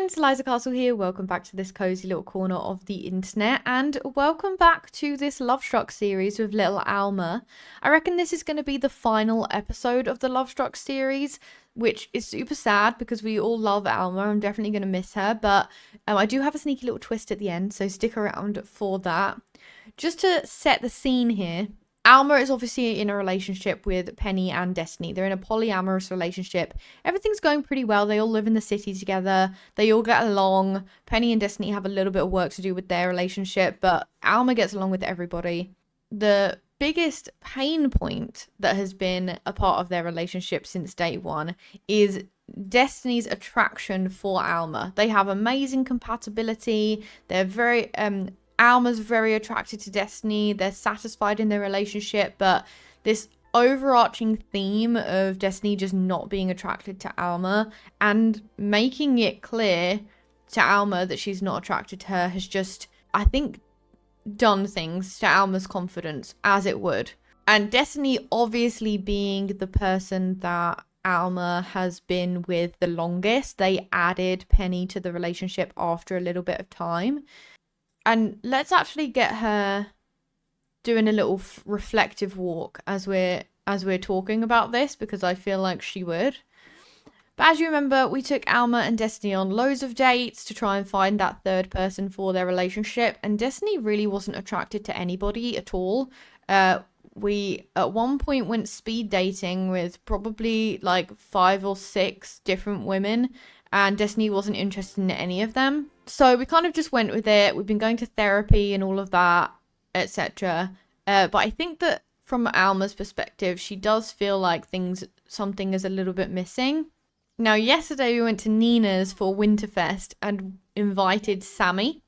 friends, Liza Castle here. Welcome back to this cozy little corner of the internet, and welcome back to this Lovestruck series with little Alma. I reckon this is going to be the final episode of the Lovestruck series, which is super sad because we all love Alma. I'm definitely going to miss her, but I do have a sneaky little twist at the end, so stick around for that. Just to set the scene here, Alma is obviously in a relationship with Penny and Destinee. They're in a polyamorous relationship. Everything's going pretty well. They all live in the city together. They all get along. Penny and Destinee have a little bit of work to do with their relationship, but Alma gets along with everybody. The biggest pain point that has been a part of their relationship since day one is Destinee's attraction for Alma. They have amazing compatibility. They're very Alma's very attracted to Destinee. They're satisfied in their relationship, but this overarching theme of Destinee just not being attracted to Alma and making it clear to Alma that she's not attracted to her has just, I think, done things to Alma's confidence, as it would. And Destinee obviously being the person that Alma has been with the longest, they added Penny to the relationship after a little bit of time. And let's actually get her doing a little reflective walk as we're talking about this, because I feel like she would. But as you remember, we took Alma and Destinee on loads of dates to try and find that third person for their relationship. And Destinee really wasn't attracted to anybody at all. We at one point went speed dating with probably like 5 or 6 different women, and Destinee wasn't interested in any of them. So we kind of just went with it. We've been going to therapy and all of that, etc. But I think that from Alma's perspective, she does feel like something is a little bit missing. Now, yesterday we went to Nina's for Winterfest and invited Sammy,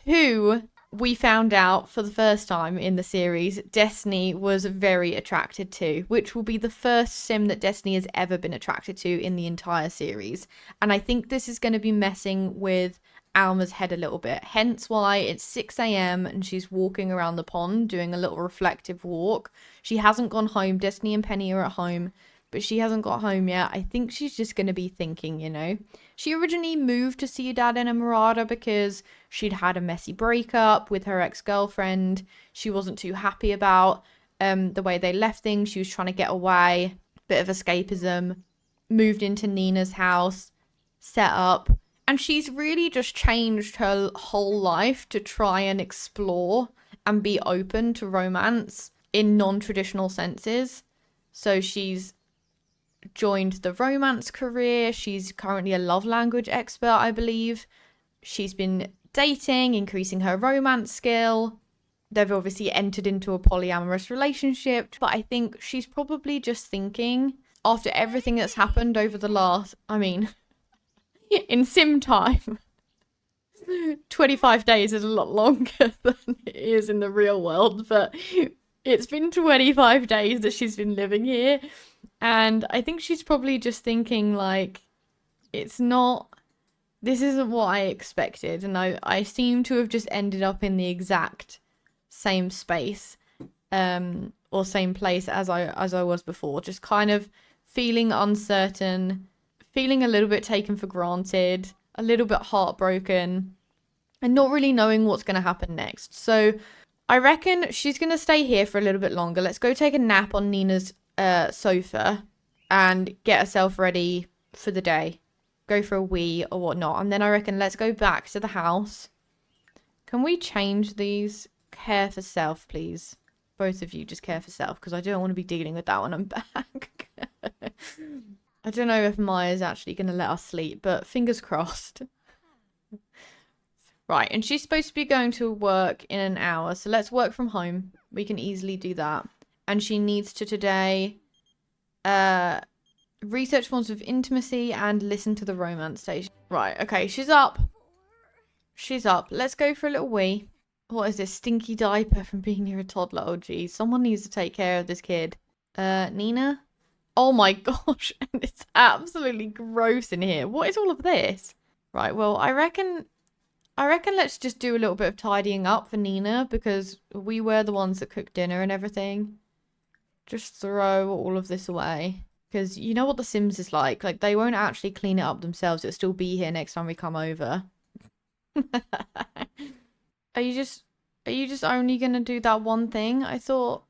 who we found out for the first time in the series Destinee was very attracted to, which will be the first sim that Destinee has ever been attracted to in the entire series. And I think this is going to be messing with Alma's head a little bit, hence why it's 6 a.m. and she's walking around the pond doing a little reflective walk. She hasn't gone home. Destinee and Penny are at home, but she hasn't got home yet. I think she's just going to be thinking, you know. She originally moved to see her dad in Emerada because she'd had a messy breakup with her ex-girlfriend. She wasn't too happy about the way they left things. She was trying to get away, bit of escapism, moved into Nina's house, set up. And she's really just changed her whole life to try and explore and be open to romance in non-traditional senses. So she's joined the romance career. She's currently a love language expert, I believe. She's been dating, increasing her romance skill. They've obviously entered into a polyamorous relationship, but I think she's probably just thinking, after everything that's happened over the last, in sim time, 25 days is a lot longer than it is in the real world, but it's been 25 days that she's been living here. And I think she's probably just thinking, like, this isn't what I expected. And I seem to have just ended up in the exact same space, or same place as I was before. Just kind of feeling uncertain, feeling a little bit taken for granted, a little bit heartbroken, and not really knowing what's going to happen next. So I reckon she's going to stay here for a little bit longer. Let's go take a nap on Nina's sofa and get herself ready for the day, go for a wee or whatnot, and then I reckon let's go back to the house. Can we change these? Care for self, please. Both of you just care for self, because I don't want to be dealing with that when I'm back. I don't know if Maya's actually going to let us sleep, but fingers crossed. Right, and she's supposed to be going to work in an hour, so let's work from home. We can easily do that. And she needs to today research forms of intimacy and listen to the romance station. Right, okay, she's up. She's up. Let's go for a little wee. What is this? Stinky diaper from being near a toddler. Oh, geez. Someone needs to take care of this kid. Nina? Oh my gosh. It's absolutely gross in here. What is all of this? Right, well, I reckon let's just do a little bit of tidying up for Nina, because we were the ones that cooked dinner and everything. Just throw all of this away. Because you know what The Sims is like. Like, they won't actually clean it up themselves. It'll still be here next time we come over. Are you just only gonna do that one thing? I thought,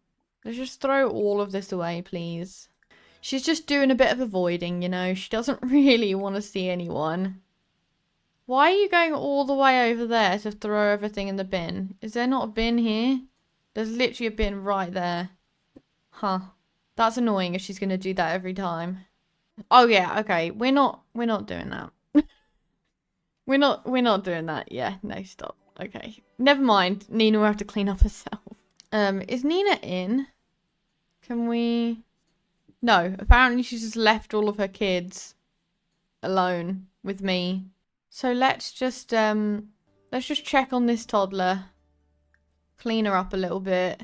let's just throw all of this away, please. She's just doing a bit of avoiding, you know? She doesn't really want to see anyone. Why are you going all the way over there to throw everything in the bin? Is there not a bin here? There's literally a bin right there. Huh. That's annoying if she's gonna do that every time. Oh yeah, okay. We're not doing that. we're not doing that. Yeah, no, stop. Okay. Never mind. Nina will have to clean up herself. Is Nina in? Can we... No, apparently she's just left all of her kids alone with me. So let's just check on this toddler. Clean her up a little bit.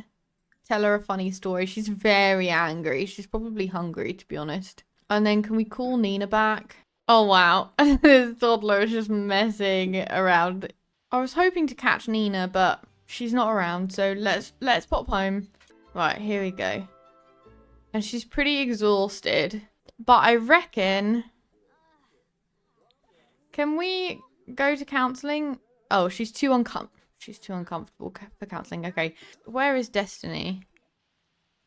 Tell her a funny story. She's very angry. She's probably hungry, to be honest. And then can we call Nina back? Oh, wow. This toddler is just messing around. I was hoping to catch Nina, but she's not around. So let's pop home. Right, here we go. And she's pretty exhausted. But I reckon... Can we go to counselling? Oh, she's too uncomfortable for counselling. Okay. Where is Destinee?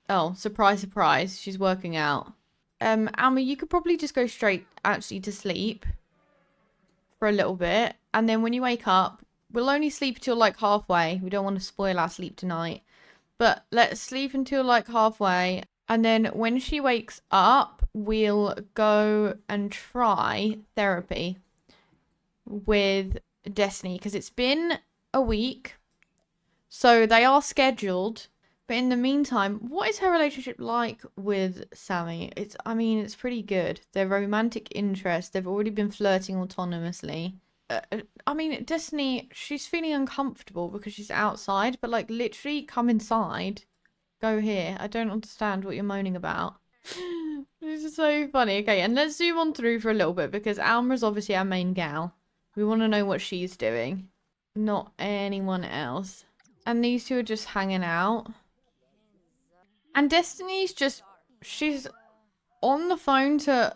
Oh, surprise, surprise. She's working out. Alma, you could probably just go straight actually to sleep for a little bit. And then when you wake up, we'll only sleep till like halfway. We don't want to spoil our sleep tonight. But let's sleep until like halfway. And then when she wakes up, we'll go and try therapy with Destinee. Because it's been a week. So they are scheduled. But in the meantime, what is her relationship like with Sammy? I mean, it's pretty good. Their romantic interest. They've already been flirting autonomously. I mean, Destinee, she's feeling uncomfortable because she's outside. But, like, literally come inside. Go here. I don't understand what you're moaning about. This is so funny. Okay, and let's zoom on through for a little bit. Because Alma's obviously our main gal. We want to know what she's doing. Not anyone else. And these two are just hanging out. And Destinee's just, she's on the phone to,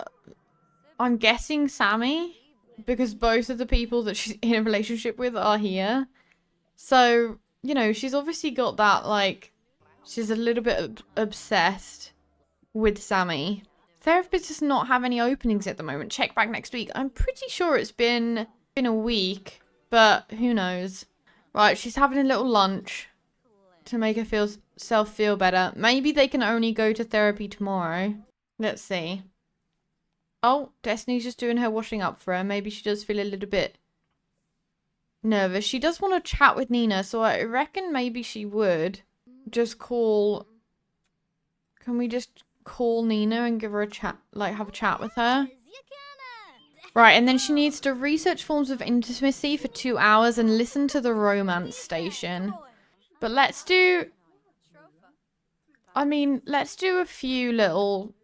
I'm guessing, Sammy. Because both of the people that she's in a relationship with are here. So, you know, she's obviously got that, like, she's a little bit obsessed with Sammy. Therapist does not have any openings at the moment. Check back next week. I'm pretty sure it's been a week. But who knows. Right, she's having a little lunch to make herself feel better. Maybe they can only go to therapy tomorrow. Let's see. Oh, Destinee's just doing her washing up for her. Maybe she does feel a little bit nervous. She does want to chat with Nina, so I reckon maybe she would just call... Can we just call Nina and give her a chat, like have a chat with her? Right, and then she needs to research forms of intimacy for 2 hours and listen to the romance station. But let's do... I mean, let's do a few little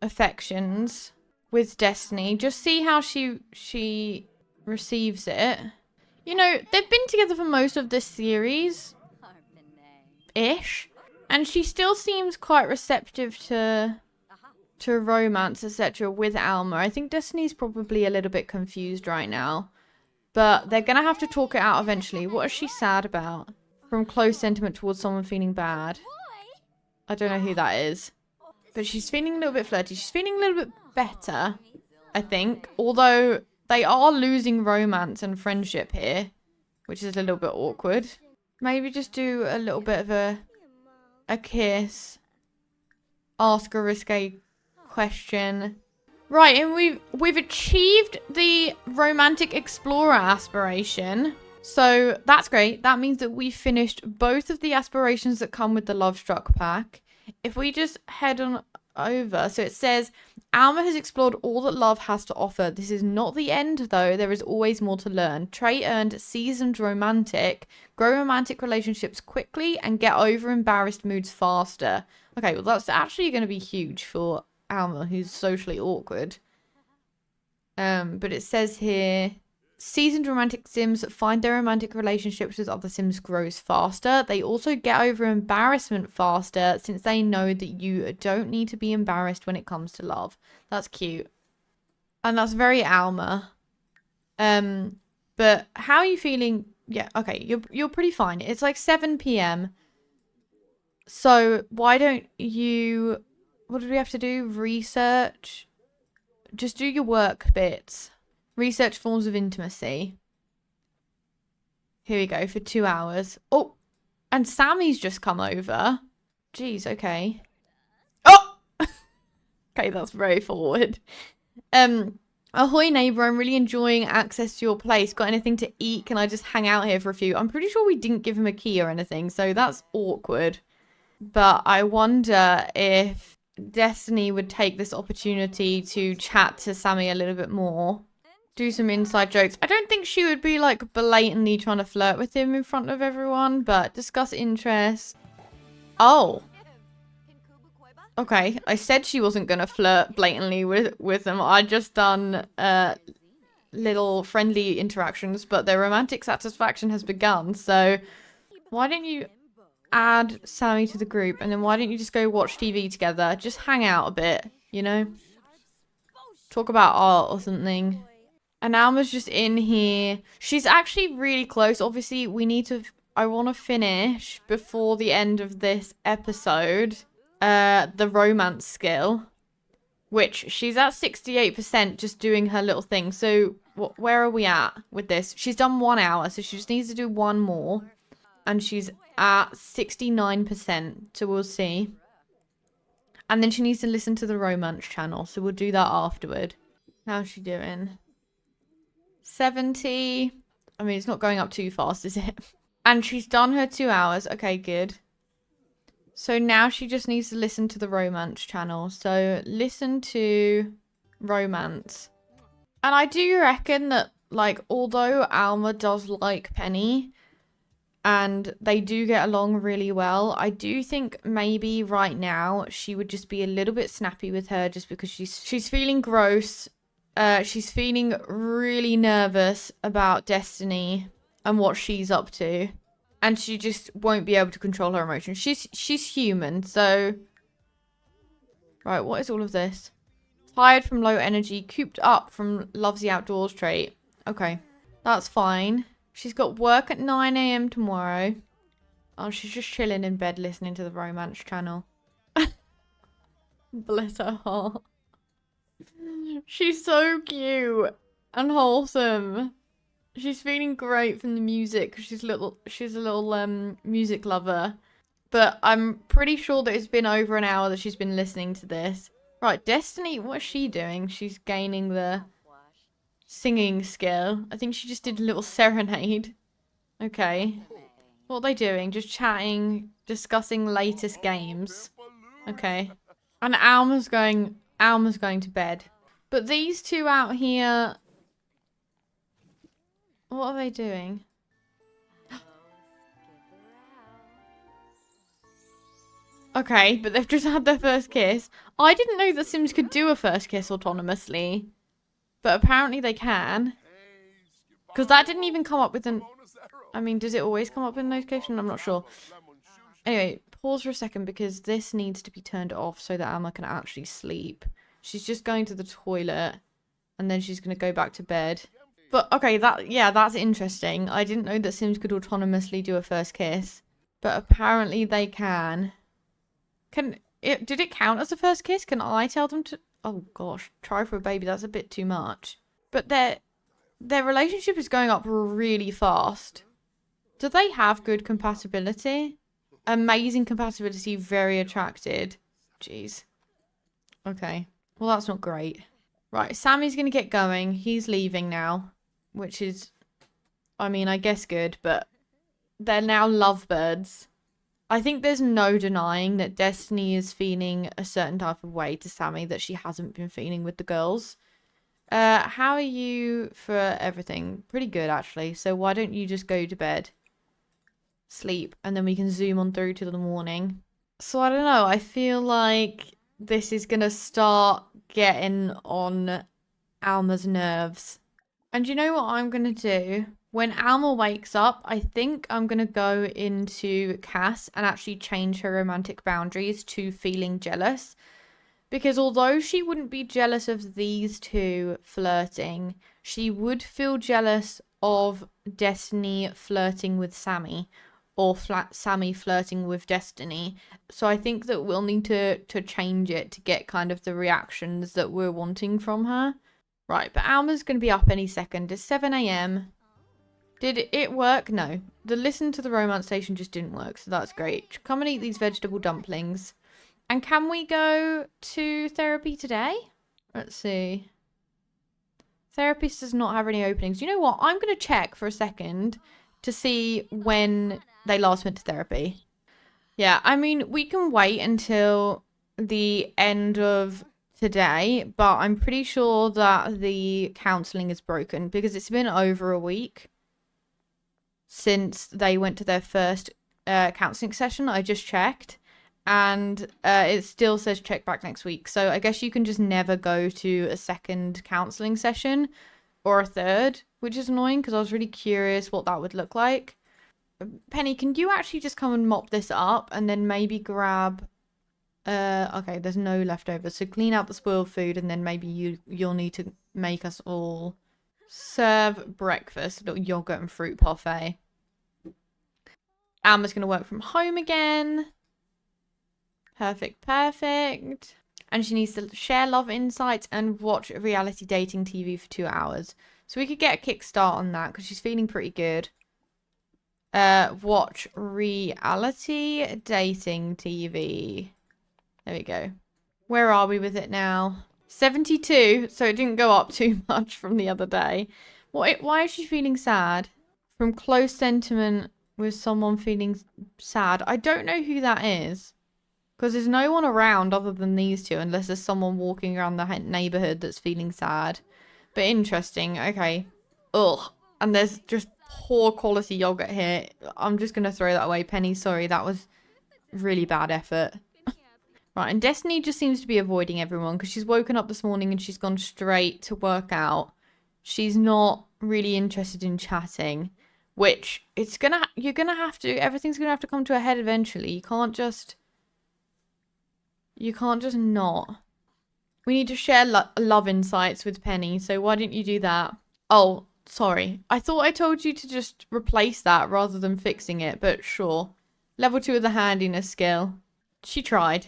affections with Destinee. Just see how she receives it. You know, they've been together for most of this series. Ish. And she still seems quite receptive to romance, etc. with Alma. I think Destinee's probably a little bit confused right now. But they're going to have to talk it out eventually. What is she sad about? From close sentiment towards someone feeling bad. I don't know who that is. But she's feeling a little bit flirty. She's feeling a little bit better, I think. Although they are losing romance and friendship here. Which is a little bit awkward. Maybe just do a little bit of a kiss. Ask a risque question. Right, and we've achieved the romantic explorer aspiration. So that's great. That means that we finished both of the aspirations that come with the Lovestruck pack. If we just head on over, so it says, Alma has explored all that love has to offer. This is not the end, though. There is always more to learn. Trey earned seasoned romantic. Grow romantic relationships quickly and get over embarrassed moods faster. Okay, well, that's actually going to be huge for Alma, who's socially awkward. But it says here... Seasoned romantic Sims find their romantic relationships with other Sims grows faster. They also get over embarrassment faster since they know that you don't need to be embarrassed when it comes to love. That's cute. And that's very Alma. But how are you feeling? Yeah, okay, you're pretty fine. It's like 7 p.m. So why don't you... What did we have to do? Research? Just do your work bits. Research forms of intimacy. Here we go, for 2 hours. Oh, and Sammy's just come over. Jeez, okay. Oh! Okay, that's very forward. Ahoy neighbour, I'm really enjoying access to your place. Got anything to eat? Can I just hang out here for a few? I'm pretty sure we didn't give him a key or anything, so that's awkward. But I wonder if Destinee would take this opportunity to chat to Sammy a little bit more. Do some inside jokes. I don't think she would be like blatantly trying to flirt with him in front of everyone, but discuss interests. Oh. Okay, I said she wasn't going to flirt blatantly with them. I just done little friendly interactions, but their romantic satisfaction has begun. So why don't you add Sammy to the group, and then why don't you just go watch TV together? Just hang out a bit, you know? Talk about art or something. And Alma's just in here. She's actually really close. Obviously, we need to... I want to finish before the end of this episode the romance skill, which she's at 68% just doing her little thing. So where are we at with this? She's done 1 hour, so she just needs to do one more. And she's at 69%, so we'll see. And then she needs to listen to the romance channel, so we'll do that afterward. How's she doing? 70. I mean, it's not going up too fast, is it? And she's done her 2 hours. Okay, good. So now she just needs to listen to the romance channel. So listen to romance. And I do reckon that, like, although Alma does like Penny and they do get along really well, I do think maybe right now she would just be a little bit snappy with her just because she's feeling gross. She's feeling really nervous about Destinee and what she's up to. And she just won't be able to control her emotions. She's human, so... Right, what is all of this? Tired from low energy, cooped up from loves the outdoors trait. Okay, that's fine. She's got work at 9 a.m. tomorrow. Oh, she's just chilling in bed listening to the romance channel. Bless her heart. She's so cute and wholesome. She's feeling great from the music because she's a little music lover. But I'm pretty sure that it's been over an hour that she's been listening to this. Right, Destinee, what's she doing? She's gaining the singing skill. I think she just did a little serenade. Okay. What are they doing? Just chatting, discussing latest games. Okay. And Alma's going to bed. But these two out here... What are they doing? Okay, but they've just had their first kiss. I didn't know that Sims could do a first kiss autonomously. But apparently they can. Because that didn't even come up with an... I mean, does it always come up with a notification? I'm not sure. Anyway, pause for a second because this needs to be turned off so that Alma can actually sleep. She's just going to the toilet. And then she's going to go back to bed. But, okay, that's interesting. I didn't know that Sims could autonomously do a first kiss. But apparently they can. Did it count as a first kiss? Can I tell them to... Oh, gosh. Try for a baby. That's a bit too much. But their relationship is going up really fast. Do they have good compatibility? Amazing compatibility. Very attracted. Jeez. Okay. Well, that's not great. Right. Sammy's going to get going. He's leaving now. Which is, I mean, I guess good, but they're now lovebirds. I think there's no denying that Destinee is feeling a certain type of way to Sammy that she hasn't been feeling with the girls. How are you for everything? Pretty good, actually. So why don't you just go to bed, sleep, and then we can zoom on through to the morning. So I don't know. I feel like this is going to start getting on Alma's nerves. And you know what I'm going to do? When Alma wakes up, I think I'm going to go into Cass and actually change her romantic boundaries to feeling jealous. Because although she wouldn't be jealous of these two flirting, she would feel jealous of Destinee flirting with Sammy or Sammy flirting with Destinee. So I think that we'll need to change it to get kind of the reactions that we're wanting from her. Right, but Alma's going to be up any second. It's 7 a.m. Did it work? No. The listen to the romance station just didn't work, so that's great. Come and eat these vegetable dumplings. And can we go to therapy today? Let's see. Therapist does not have any openings. You know what? I'm going to check for a second to see when they last went to therapy. Yeah, I mean, we can wait until the end of today, but I'm pretty sure that the counselling is broken because it's been over a week since they went to their first counselling session. I just checked, and it still says check back next week. So I guess you can just never go to a second counselling session or a third, which is annoying because I was really curious what that would look like. Penny, can you actually just come and mop this up and then maybe grab... okay, there's no leftovers. So clean out the spoiled food and then maybe you'll need to make us all serve breakfast. A little yogurt and fruit parfait. Alma's going to work from home again. Perfect, perfect. And she needs to share love insights and watch reality dating TV for 2 hours. So we could get a kickstart on that because she's feeling pretty good. Watch reality dating TV. There we go. Where are we with it now? 72. So it didn't go up too much from the other day. Why is she feeling sad? From close sentiment with someone feeling sad. I don't know who that is. Because there's no one around other than these two. Unless there's someone walking around the neighborhood that's feeling sad. But interesting. Okay. Ugh. And there's just poor quality yogurt here. I'm just going to throw that away. Penny, sorry. That was really bad effort. Right, and Destinee just seems to be avoiding everyone because she's woken up this morning and she's gone straight to work out. She's not really interested in chatting, which you're gonna have to, everything's gonna have to come to a head eventually. You can't just not. We need to share love insights with Penny, so why didn't you do that? Oh, sorry. I thought I told you to just replace that rather than fixing it, but sure. Level 2 of the handiness skill. She tried.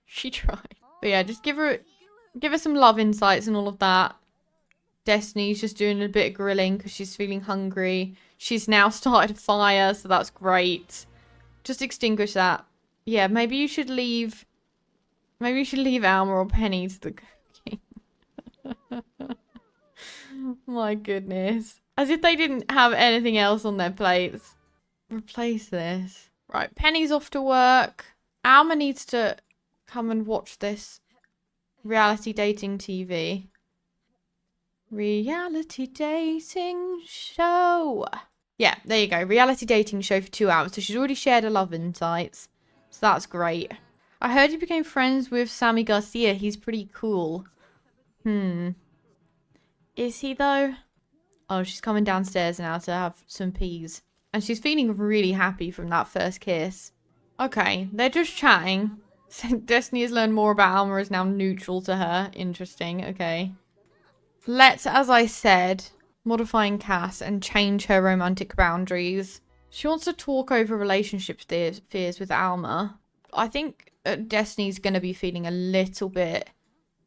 She tried. But yeah, just give her some love insights and all of that. Destiny's just doing a bit of grilling because she's feeling hungry. She's now started a fire, so that's great. Just extinguish that. Yeah, maybe you should leave Alma or Penny to the cooking. My goodness. As if they didn't have anything else on their plates. Replace this. Right, Penny's off to work. Alma needs to come and watch this reality dating TV. Reality dating show. Yeah, there you go. Reality dating show for 2 hours. So she's already shared her love insights. So that's great. I heard you became friends with Sammy Garcia. He's pretty cool. Is he though? Oh, she's coming downstairs now to have some peas. And she's feeling really happy from that first kiss. Okay, they're just chatting. Destinee has learned more about Alma, is now neutral to her. Interesting, okay. Let's, as I said, modifying Cass and change her romantic boundaries. She wants to talk over relationship fears with Alma. I think Destiny's going to be feeling a little bit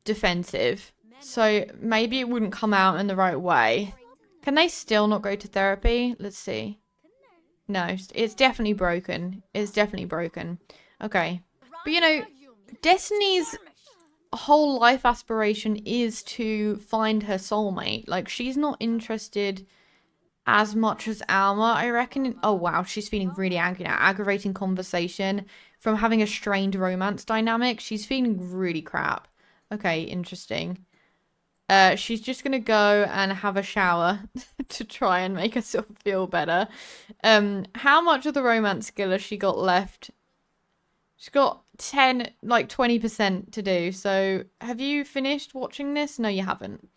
defensive. So maybe it wouldn't come out in the right way. Can they still not go to therapy? Let's see. No, it's definitely broken. It's definitely broken. Okay. But you know, Destiny's whole life aspiration is to find her soulmate. Like, she's not interested as much as Alma, I reckon. Oh, wow. She's feeling really angry now. Aggravating conversation from having a strained romance dynamic. She's feeling really crap. Okay, interesting. She's just going to go and have a shower to try and make herself feel better. How much of the romance skill has she got left? She's got 20% to do. So have you finished watching this? No, you haven't.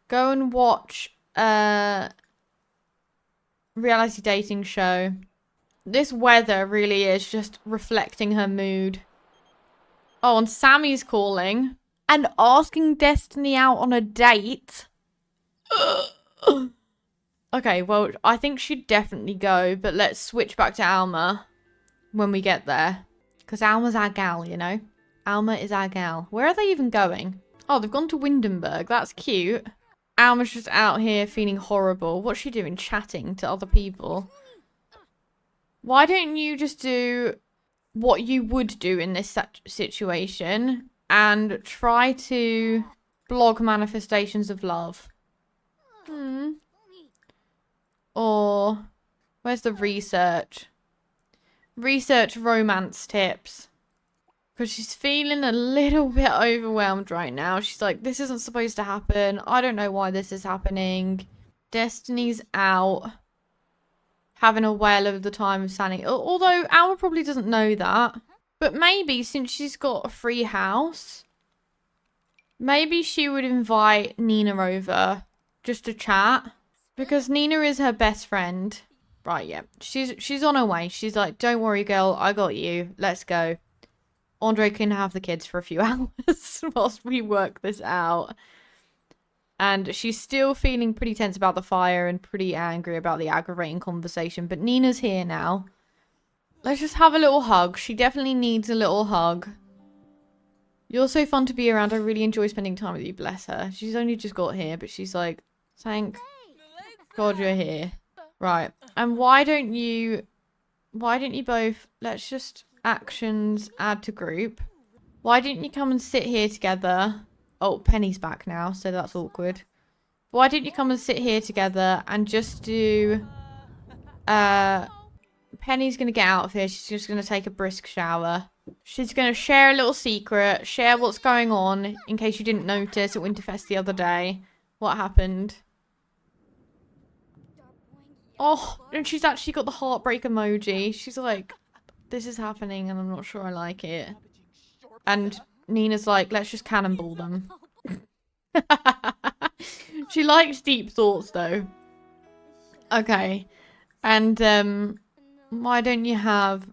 Go and watch reality dating show. This weather really is just reflecting her mood. Oh, and Sammy's calling and asking Destinee out on a date. Okay, well, I think she'd definitely go, but let's switch back to Alma when we get there. Because Alma's our gal, you know? Alma is our gal. Where are they even going? Oh, they've gone to Windenburg. That's cute. Alma's just out here feeling horrible. What's she doing? Chatting to other people. Why don't you just do what you would do in this situation and try to blog manifestations of love? Or where's the research? Research romance tips. Because she's feeling a little bit overwhelmed right now. She's like, this isn't supposed to happen. I don't know why this is happening. Destinee's out. Having a whale of the time of Sandy. Although Alma probably doesn't know that. But maybe since she's got a free house, maybe she would invite Nina over just to chat. Because Nina is her best friend. Right, yeah. She's on her way. She's like, don't worry, girl. I got you. Let's go. Andre can have the kids for a few hours whilst we work this out. And she's still feeling pretty tense about the fire and pretty angry about the aggravating conversation. But Nina's here now. Let's just have a little hug. She definitely needs a little hug. You're so fun to be around. I really enjoy spending time with you. Bless her. She's only just got here, but she's like, thank God you're here. Right. And why don't you both, let's just actions, add to group. Why didn't you come and sit here together? Oh, Penny's back now, so that's awkward. Why didn't you come and sit here together and just do... Penny's going to get out of here. She's just going to take a brisk shower. She's going to share a little secret, share what's going on, in case you didn't notice at Winterfest the other day. What happened? Oh, and she's actually got the heartbreak emoji. She's like, this is happening and I'm not sure I like it. And Nina's like, let's just cannonball them. She likes deep thoughts though. Okay. And why don't you have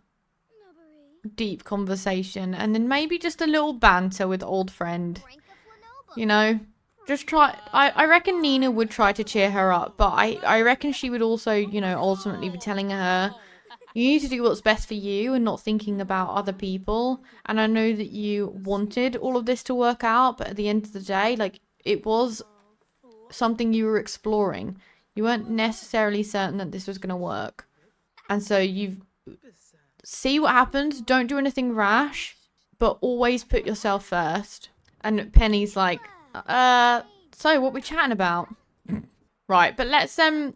deep conversation and then maybe just a little banter with old friend, you know? Just try. I reckon Nina would try to cheer her up, but I reckon she would also, you know, ultimately be telling her, you need to do what's best for you and not thinking about other people. And I know that you wanted all of this to work out, but at the end of the day, like, it was something you were exploring. You weren't necessarily certain that this was going to work. And so see what happens. Don't do anything rash, but always put yourself first. And Penny's like, so what we chatting about? Right, but let's send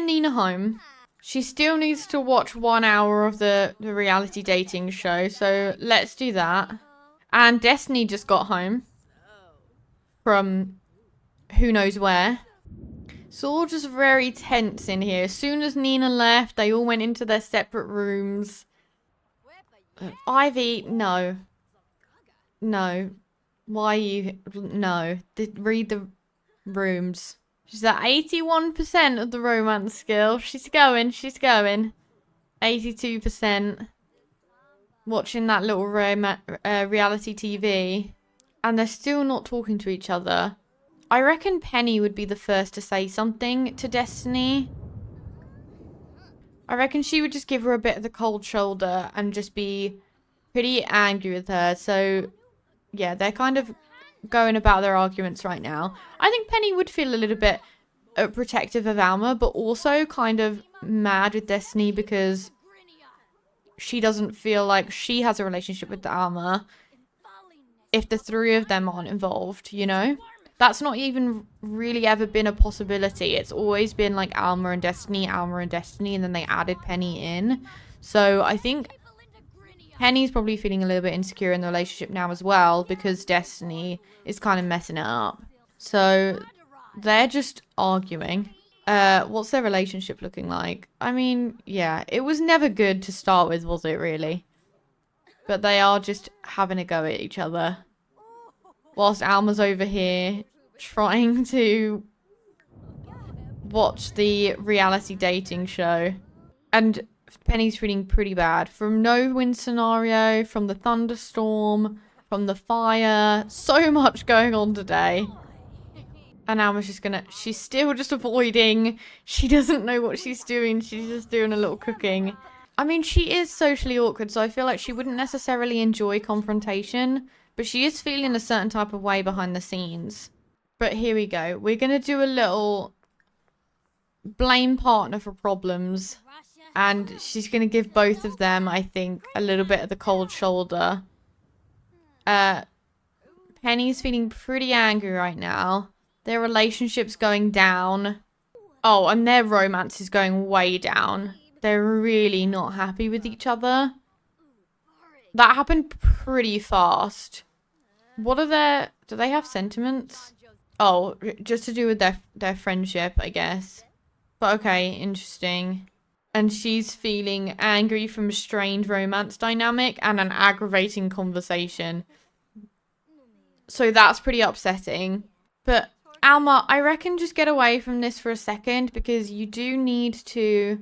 Nina home. She still needs to watch 1 hour of the reality dating show, so let's do that. And Destinee just got home from who knows where. It's all just very tense in here. As soon as Nina left, they all went into their separate rooms. Ivy, no. No. Why you... No. Read the rooms. She's at 81% of the romance skill. She's going. 82%. Watching that little reality TV. And they're still not talking to each other. I reckon Penny would be the first to say something to Destinee. I reckon she would just give her a bit of the cold shoulder and just be pretty angry with her. So, yeah, they're kind of going about their arguments right now. I think Penny would feel a little bit protective of Alma, but also kind of mad with Destinee because she doesn't feel like she has a relationship with Alma if the three of them aren't involved, you know? That's not even really ever been a possibility. It's always been like Alma and Destinee, and then they added Penny in. So I think Penny's probably feeling a little bit insecure in the relationship now as well because Destinee is kind of messing it up. So they're just arguing. What's their relationship looking like? I mean, yeah, it was never good to start with, was it really? But they are just having a go at each other. Whilst Alma's over here trying to watch the reality dating show. And Penny's feeling pretty bad. From no win scenario, from the thunderstorm, from the fire. So much going on today. And Alma's just gonna... She's still just avoiding. She doesn't know what she's doing. She's just doing a little cooking. I mean, she is socially awkward, so I feel like she wouldn't necessarily enjoy confrontation. But she is feeling a certain type of way behind the scenes. But here we go. We're gonna do a little... blame partner for problems. And she's gonna give both of them, I think, a little bit of the cold shoulder. Penny's feeling pretty angry right now. Their relationship's going down. Oh, and their romance is going way down. They're really not happy with each other. That happened pretty fast. What are their... Do they have sentiments? Oh, just to do with their friendship, I guess. But okay, interesting. And she's feeling angry from a strained romance dynamic and an aggravating conversation. So that's pretty upsetting. But Alma, I reckon just get away from this for a second because you do need to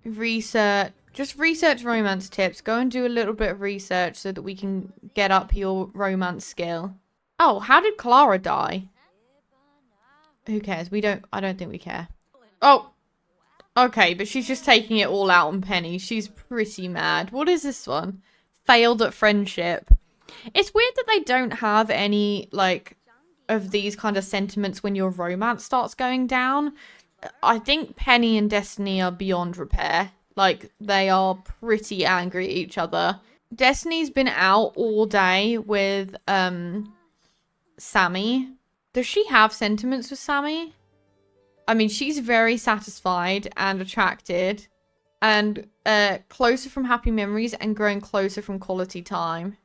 research. Just research romance tips. Go and do a little bit of research so that we can get up your romance skill. Oh, how did Clara die? Who cares? I don't think we care. Oh. Okay, but she's just taking it all out on Penny. She's pretty mad. What is this one? Failed at friendship. It's weird that they don't have any, like, of these kind of sentiments when your romance starts going down. I think Penny and Destinee are beyond repair. Like, they are pretty angry at each other. Destinee's been out all day with, Sammy. Does she have sentiments with Sammy? I mean, she's very satisfied and attracted. And closer from happy memories and growing closer from quality time.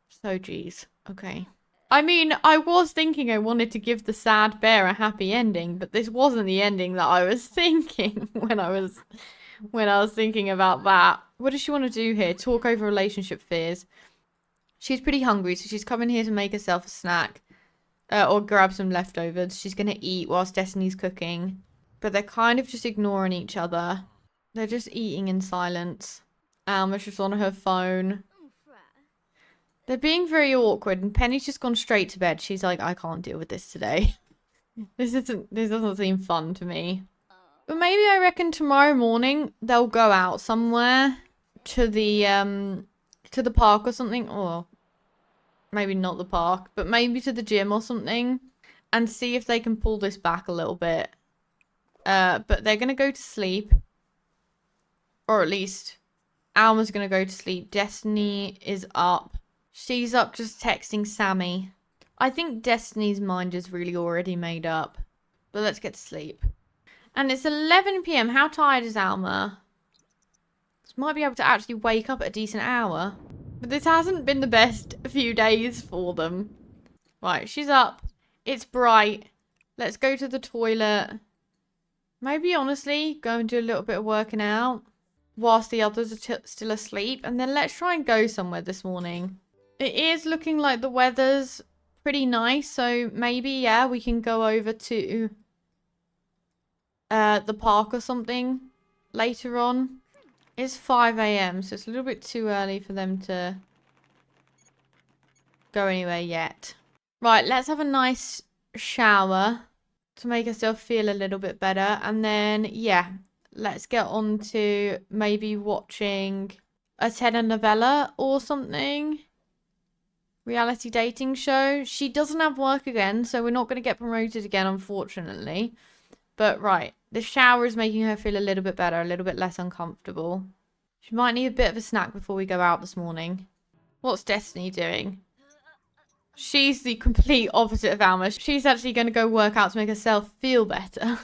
So, geez. Okay. I mean, I was thinking I wanted to give the sad bear a happy ending, but this wasn't the ending that I was thinking when I was thinking about that. What does she want to do here? Talk over relationship fears. She's pretty hungry, so she's coming here to make herself a snack. Or grab some leftovers. She's going to eat whilst Destinee's cooking. But they're kind of just ignoring each other. They're just eating in silence. Alma's just on her phone. They're being very awkward, and Penny's just gone straight to bed. She's like, I can't deal with this today. This doesn't seem fun to me. But maybe I reckon tomorrow morning they'll go out somewhere to the park or something. Or maybe not the park, but maybe to the gym or something, and see if they can pull this back a little bit. But they're gonna go to sleep, or at least Alma's gonna go to sleep. Destinee is up. She's up just texting Sammy. I think Destinee's mind is really already made up. But let's get to sleep. And it's 11 PM. How tired is Alma? She might be able to actually wake up at a decent hour. But this hasn't been the best few days for them. Right, she's up. It's bright. Let's go to the toilet. Maybe, honestly, go and do a little bit of working out. Whilst the others are still asleep. And then let's try and go somewhere this morning. It is looking like the weather's pretty nice. So maybe, yeah, we can go over to the park or something later on. It's 5 AM, so it's a little bit too early for them to go anywhere yet. Right, let's have a nice shower to make ourselves feel a little bit better. And then, yeah, let's get on to maybe watching a telenovela or something. Reality dating show. She doesn't have work again, so we're not going to get promoted again, unfortunately. But, right, the shower is making her feel a little bit better, a little bit less uncomfortable. She might need a bit of a snack before we go out this morning. What's Destinee doing? She's the complete opposite of Alma. She's actually going to go work out to make herself feel better.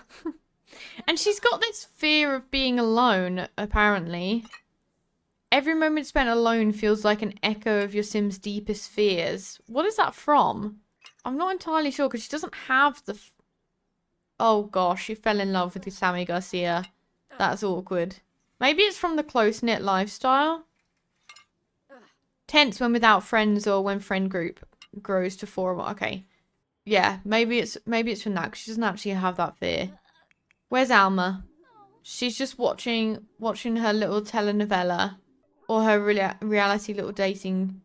And she's got this fear of being alone, apparently. Every moment spent alone feels like an echo of your Sim's deepest fears. What is that from? I'm not entirely sure because she doesn't have the... Oh gosh, she fell in love with Sammy Garcia. That's awkward. Maybe it's from the close-knit lifestyle. Tense when without friends or when friend group grows to 4 or more. Okay. Yeah, maybe it's from that because she doesn't actually have that fear. Where's Alma? She's just watching her little telenovela. Or her reality little dating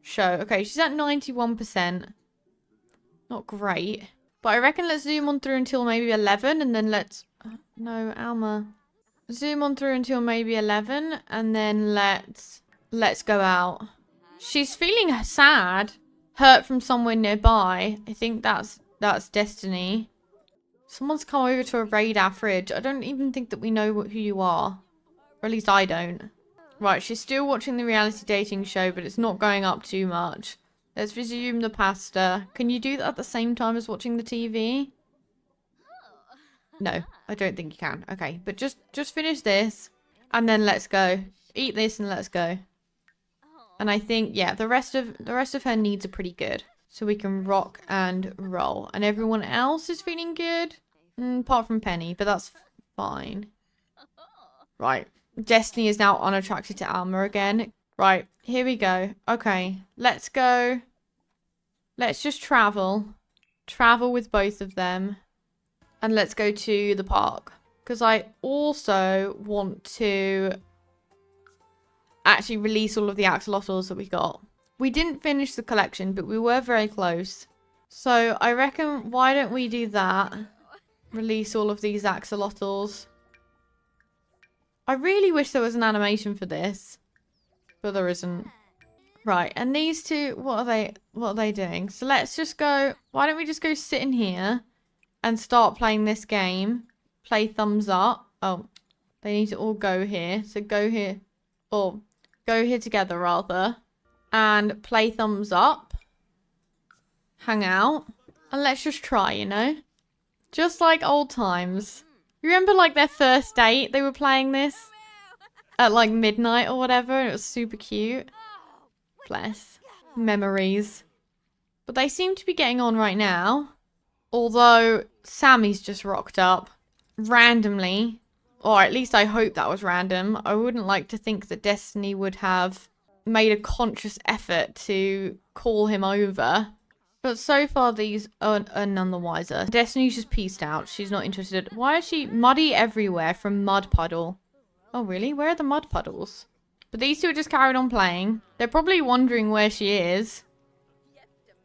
show. Okay, she's at 91%. Not great. But I reckon let's zoom on through until maybe 11 and then let's... no, Alma. Zoom on through until maybe 11 and then let's go out. She's feeling sad. Hurt from somewhere nearby. I think that's Destinee. Someone's come over to raid our fridge. I don't even think that we know who you are. Or at least I don't. Right, she's still watching the reality dating show, but it's not going up too much. Let's resume the pasta. Can you do that at the same time as watching the TV? No, I don't think you can. Okay, but just finish this and then let's go. Eat this and let's go. And I think, yeah, the rest of her needs are pretty good. So we can rock and roll. And everyone else is feeling good. Apart from Penny, but that's fine. Right. Destinee is now unattracted to Alma again. Right, here we go. Okay, let's go. Let's just travel. Travel with both of them. And let's go to the park. Because I also want to actually release all of the axolotls that we got. We didn't finish the collection, but we were very close. So I reckon, why don't we do that? Release all of these axolotls. I really wish there was an animation for this, but there isn't. Right, and these two, what are they doing? So let's just go, why don't we just go sit in here and start playing this game? Play thumbs up. Oh, they need to all go here. So go here, or go here together rather. And play thumbs up. Hang out. And let's just try, you know? Just like old times. You remember like their first date? They were playing this at like midnight or whatever. And it was super cute. Bless. Memories. But they seem to be getting on right now. Although Sammy's just rocked up. Randomly. Or at least I hope that was random. I wouldn't like to think that Destinee would have made a conscious effort to call him over. But so far, these are none the wiser. Destinee's just pieced out. She's not interested. Why is she muddy everywhere from mud puddle? Oh, really? Where are the mud puddles? But these two are just carried on playing. They're probably wondering where she is.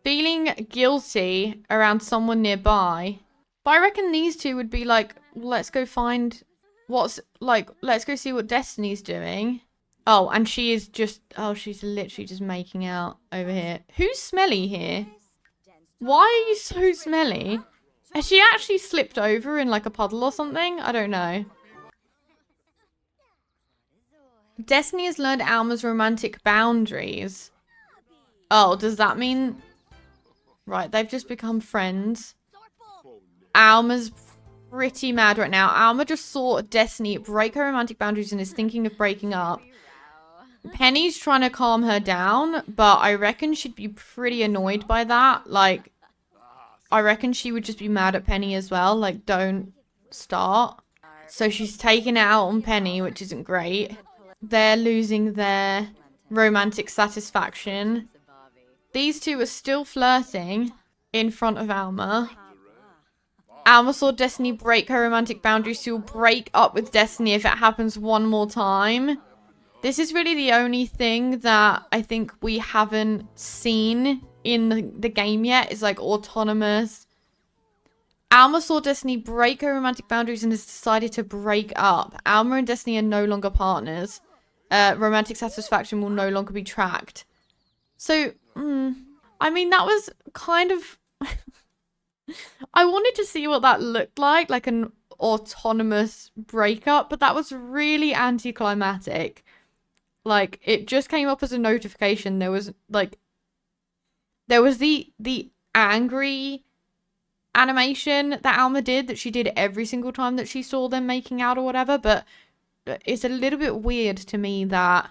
Feeling guilty around someone nearby. But I reckon these two would be like, let's go find what's, like, let's go see what Destinee's doing. Oh, and she is just, oh, she's literally just making out over here. Who's smelly here? Why are you so smelly? Has she actually slipped over in like a puddle or something? I don't know. Destinee has learned Alma's romantic boundaries. Oh, does that mean... Right, they've just become friends. Alma's pretty mad right now. Alma just saw Destinee break her romantic boundaries and is thinking of breaking up. Penny's trying to calm her down, but I reckon she'd be pretty annoyed by that. Like, I reckon she would just be mad at Penny as well. Like, don't start. So she's taking it out on Penny, which isn't great. They're losing their romantic satisfaction. These two are still flirting in front of Alma. Alma saw Destinee break her romantic boundaries. She'll break up with Destinee if it happens one more time. This is really the only thing that I think we haven't seen in the game yet. Is like autonomous. Alma saw Destinee break her romantic boundaries and has decided to break up. Alma and Destinee are no longer partners. Romantic satisfaction will no longer be tracked. So, I mean, that was kind of... I wanted to see what that looked like an autonomous breakup, but that was really anticlimactic. Like, it just came up as a notification. There was, like... There was the angry animation that Alma did, that she did every single time that she saw them making out or whatever, but it's a little bit weird to me that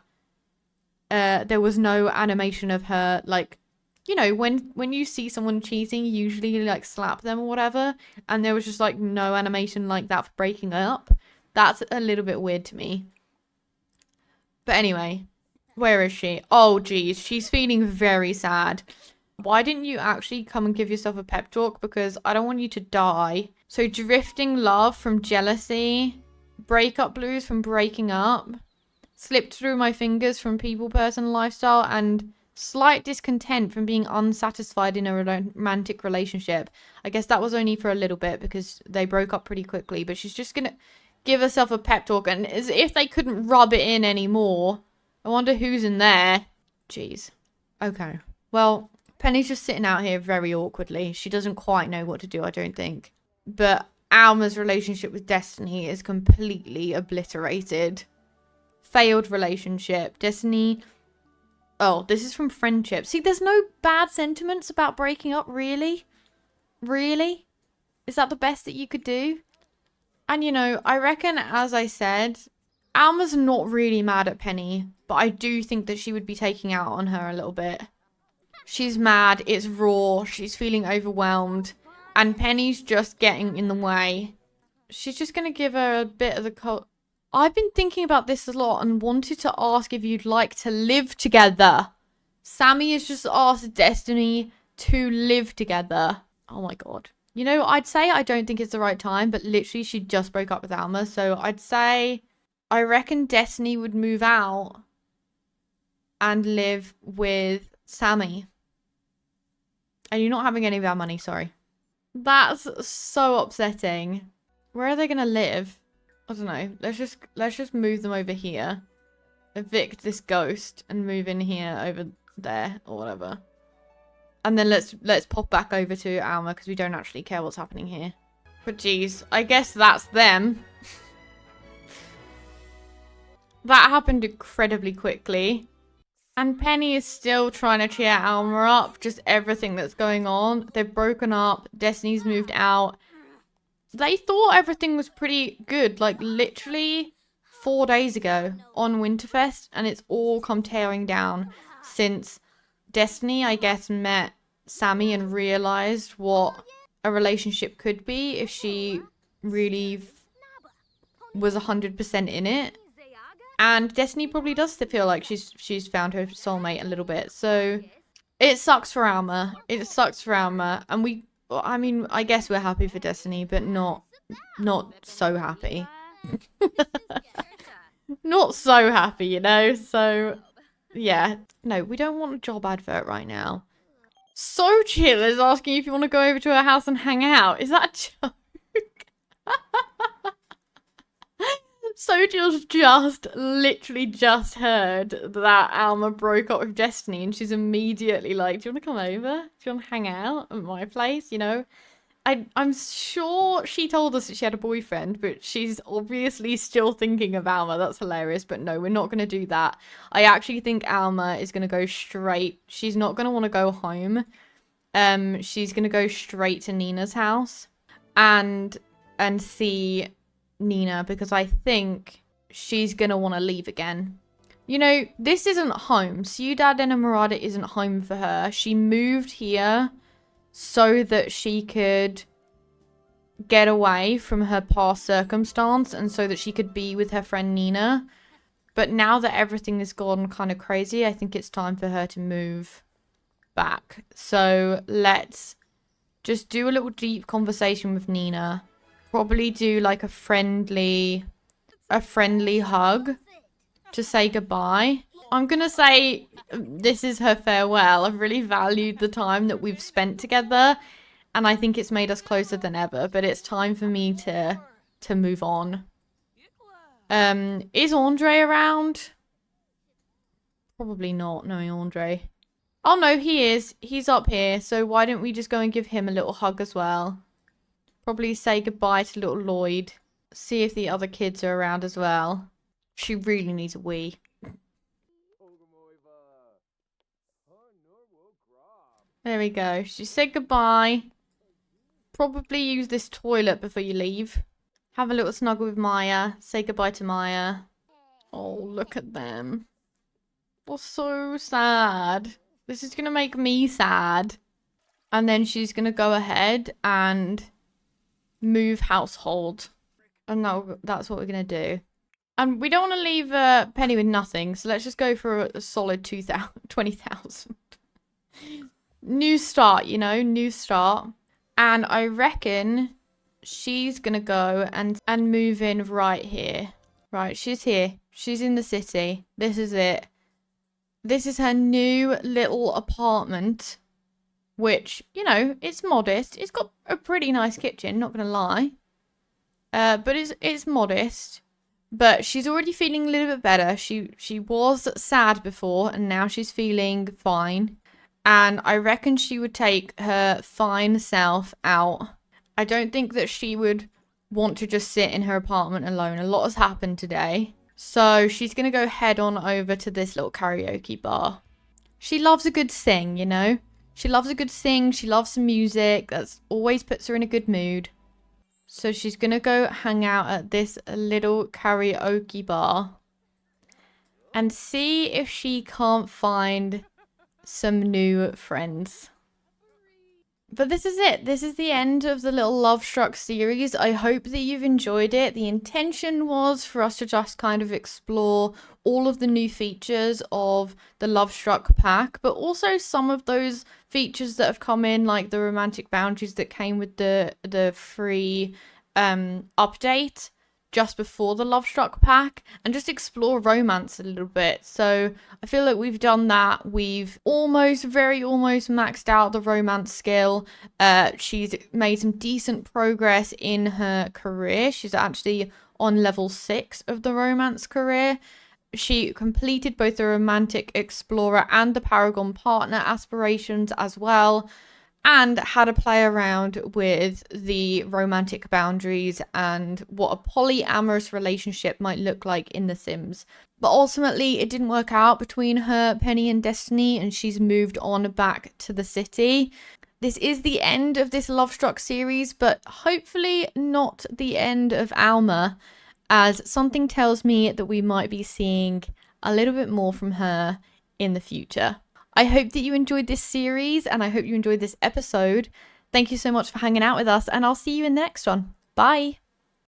there was no animation of her, like, you know, when you see someone cheating, you usually, like, slap them or whatever, and there was just, like, no animation like that for breaking up. That's a little bit weird to me. But anyway, where is she? Oh, geez, she's feeling very sad. Why didn't you actually come and give yourself a pep talk? Because I don't want you to die. So drifting love from jealousy, breakup blues from breaking up, slipped through my fingers from people person lifestyle, and slight discontent from being unsatisfied in a romantic relationship. I guess that was only for a little bit because they broke up pretty quickly, but she's just gonna give herself a pep talk, and as if they couldn't rub it in anymore. I wonder who's in there. Jeez. Okay. Well, Penny's just sitting out here very awkwardly. She doesn't quite know what to do, I don't think. But Alma's relationship with Destinee is completely obliterated. Failed relationship. Destinee... Oh, this is from friendship. See, there's no bad sentiments about breaking up, really? Really? Is that the best that you could do? And, you know, I reckon, as I said, Alma's not really mad at Penny, but I do think that she would be taking out on her a little bit. She's mad, it's raw, she's feeling overwhelmed, and Penny's just getting in the way. She's just going to give her a bit of the... I've been thinking about this a lot and wanted to ask if you'd like to live together. Sammy has just asked Destinee to live together. Oh my god. You know, I'd say I don't think it's the right time, but literally she just broke up with Alma, so I'd say... I reckon Destinee would move out and live with Sammy. And you're not having any of our money, sorry. That's so upsetting. Where are they gonna live? I don't know. Let's just move them over here. Evict this ghost and move in here over there or whatever. And then let's pop back over to Alma because we don't actually care what's happening here. But geez, I guess that's them. That happened incredibly quickly. And Penny is still trying to cheer Alma up. Just everything that's going on. They've broken up. Destinee's moved out. They thought everything was pretty good. Like, literally 4 days ago on Winterfest. And it's all come tearing down since Destinee, I guess, met Sammy and realized what a relationship could be if she really was 100% in it. And Destinee probably does feel like she's found her soulmate a little bit. So it sucks for Alma. It sucks for Alma. And I mean, I guess we're happy for Destinee, but not so happy. Not so happy, you know? So, yeah. No, we don't want a job advert right now. So Chill is asking if you want to go over to her house and hang out. Is that a joke? Sochill's literally just heard that Alma broke up with Destinee, and she's immediately like, do you want to come over? Do you want to hang out at my place? You know, I'm sure she told us that she had a boyfriend, but she's obviously still thinking of Alma. That's hilarious. But no, we're not going to do that. I actually think Alma is going to go straight. She's not going to want to go home. She's going to go straight to Nina's house and see Nina, because I think she's gonna want to leave again. You know, this isn't home. Ciudad Enamorada isn't home for her. She moved here so that she could get away from her past circumstance and so that she could be with her friend Nina. But now that everything has gone kind of crazy, I think it's time for her to move back. So let's just do a little deep conversation with Nina. Probably do like a friendly hug to say goodbye. I'm gonna say this is her farewell. I've really valued the time that we've spent together, and I think it's made us closer than ever, but it's time for me to move on. Is Andre around? Probably not, knowing Andre. Oh no, he is. He's up here, so why don't we just go and give him a little hug as well? Probably say goodbye to little Lloyd. See if the other kids are around as well. She really needs a wee. There we go. She said goodbye. Probably use this toilet before you leave. Have a little snuggle with Maya. Say goodbye to Maya. Oh, look at them. Oh, so sad. This is going to make me sad. And then she's going to go ahead and move household. And that's what we're going to do. And we don't want to leave Penny with nothing. So let's just go for a solid 20,000. New start, you know, new start. And I reckon she's gonna go and move in right here. Right, she's here. She's in the city. This is it. This is her new little apartment, which, you know, it's modest. It's got a pretty nice kitchen, not gonna lie. But it's modest. But she's already feeling a little bit better. She was sad before, and now she's feeling fine. And I reckon she would take her fine self out. I don't think that she would want to just sit in her apartment alone. A lot has happened today. So she's going to go head on over to this little karaoke bar. She loves a good sing, you know? She loves a good sing. She loves some music. That's always puts her in a good mood. So she's going to go hang out at this little karaoke bar and see if she can't find some new friends. But this is it. This is the end of the little Lovestruck series. I hope that you've enjoyed it. The intention was for us to just kind of explore all of the new features of the Lovestruck pack, but also some of those features that have come in, like the romantic boundaries that came with the free update just before the Lovestruck pack, and just explore romance a little bit. So I feel like we've done that. We've almost maxed out the romance skill. She's made some decent progress in her career. She's actually on level 6 of the romance career. She completed both the romantic explorer and the paragon partner aspirations as well, and had to play around with the romantic boundaries and what a polyamorous relationship might look like in The Sims. But ultimately, it didn't work out between her, Penny, and Destinee, and she's moved on back to the city. This is the end of this Lovestruck series, but hopefully not the end of Alma, as something tells me that we might be seeing a little bit more from her in the future. I hope that you enjoyed this series, and I hope you enjoyed this episode. Thank you so much for hanging out with us, and I'll see you in the next one. Bye!